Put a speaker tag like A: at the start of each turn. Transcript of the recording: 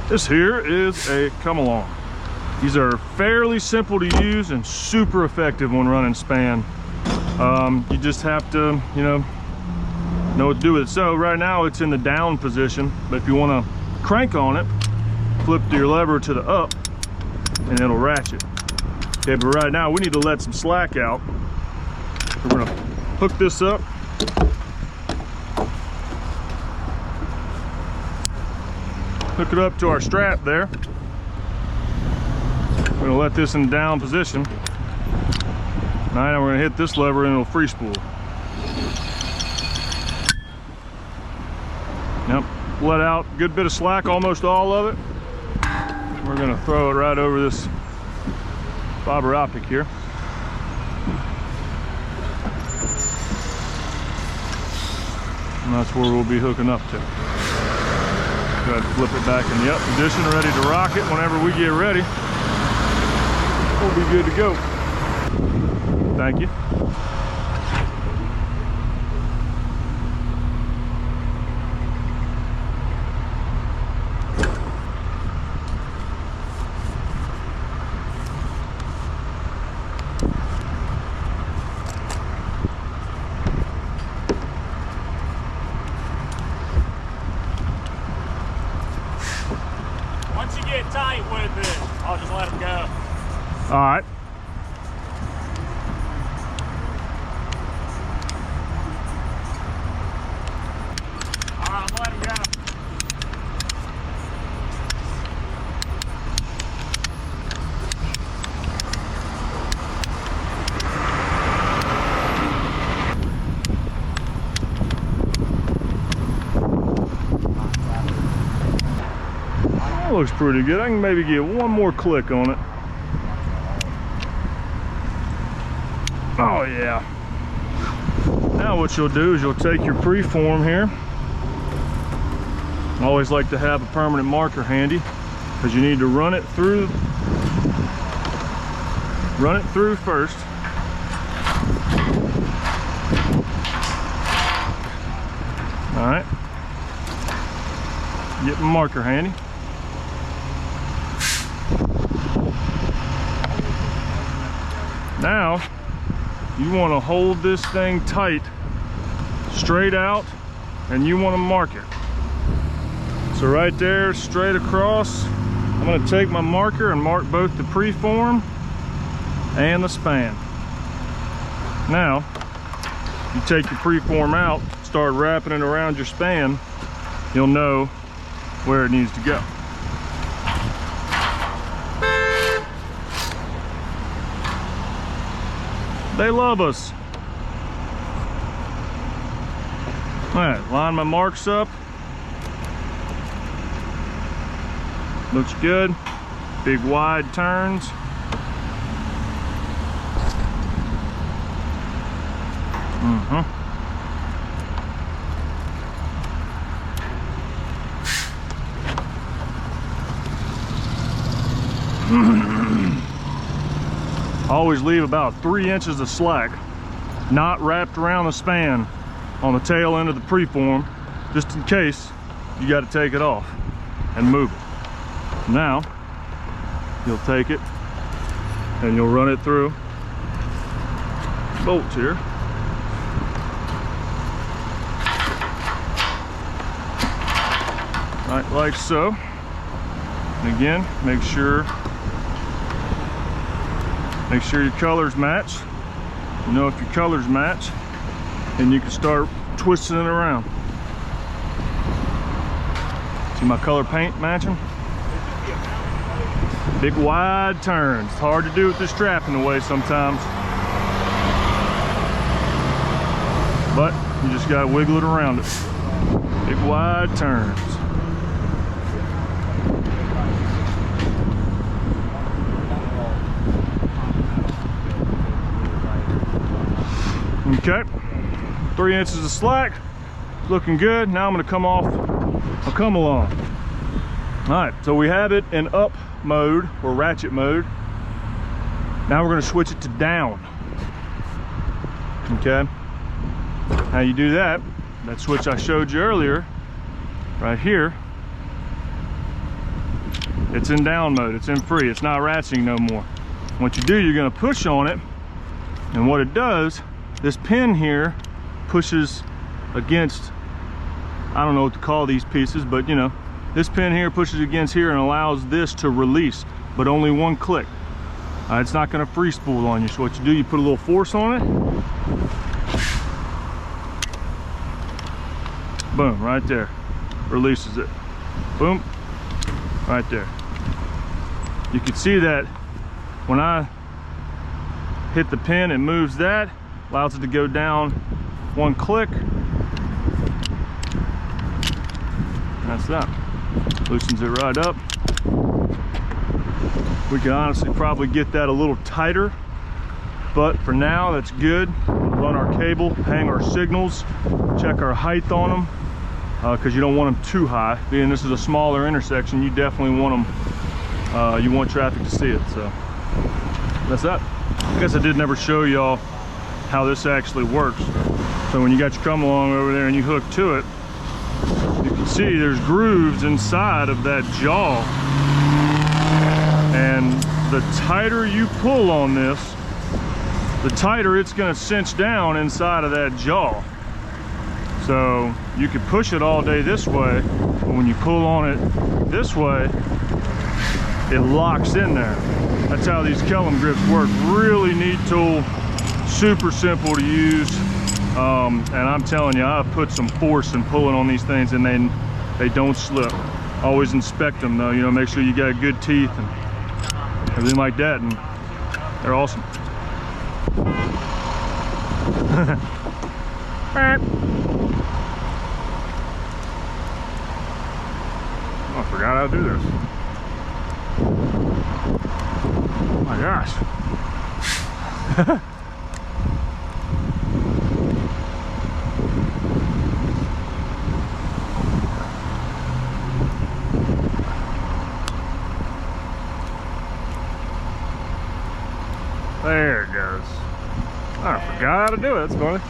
A: This here is a come along. These are fairly simple to use and super effective when running span. You just have to, know what to do with it. So right now it's in the down position, but if you want to crank on it, flip your lever to the up and it'll ratchet. Okay, but right now we need to let some slack out. We're gonna hook this up. Hook it up to our strap there. We're gonna let this in the down position. All right, now we're gonna hit this lever and it'll free spool. Yep, let out a good bit of slack, almost all of it. We're gonna throw it right over this fiber optic here. And that's where we'll be hooking up to. Go ahead and flip it back in the up position, ready to rock it. Whenever we get ready, we'll be good to go. Thank you.
B: Once you get tight with it, I'll just let it go.
A: All right.
B: All right, I'm letting go.
A: That looks pretty good. I can maybe get one more click on it. Oh yeah. Now what you'll do is you'll take your preform here. I always like to have a permanent marker handy because you need to run it through first. All right. Get my marker handy. Now, you want to hold this thing tight, straight out, and you want to mark it. So right there, straight across, I'm going to take my marker and mark both the preform and the span. Now, you take your preform out, start wrapping it around your span, you'll know where it needs to go. They love us. All right, line my marks up. Looks good. Big wide turns. Always leave about 3 inches of slack, not wrapped around the span on the tail end of the preform, just in case you got to take it off and move it. Now, you'll take it and you'll run it through bolts here. Right, like so. And again, make sure your colors match. You know, if your colors match, then you can start twisting it around. See my color paint matching? Big wide turns. It's hard to do with this strap in the way sometimes, but you just gotta wiggle it around it. Big wide turns. Okay, 3 inches of slack, looking good. Now I'm gonna come off a come along. All right, so we have it in up mode or ratchet mode. Now we're gonna switch it to down. Okay, how you do that, that switch I showed you earlier, right here, it's in down mode, it's in free, it's not ratcheting no more. What you do, you're gonna push on it, and what it does, this pin here pushes against, I don't know what to call these pieces, but you know, this pin here pushes against here and allows this to release, but only one click. It's not gonna free spool on you. So what you do, you put a little force on it. Boom, right there. Releases it. Boom, right there. You can see that when I hit the pin, it moves that, allows it to go down one click. That's that. Loosens it right up. We can honestly probably get that a little tighter, but for now that's good. Run our cable, hang our signals, check our height on them, because you don't want them too high. Being this is a smaller intersection, you definitely want them, you want traffic to see it. So that's that. I guess I did never show y'all how this actually works. So when you got your come along over there and you hook to it, you can see there's grooves inside of that jaw. And the tighter you pull on this, the tighter it's gonna cinch down inside of that jaw. So you could push it all day this way, but when you pull on it this way, it locks in there. That's how these Kellum grips work. Really neat tool, super simple to use. And I'm telling you, I've put some force in pulling on these things and they don't slip. Always inspect them though, you know, make sure you got good teeth and everything like that, and they're awesome. Oh, I forgot how to do this. Oh my gosh. There it goes. I forgot how to do it. That's funny.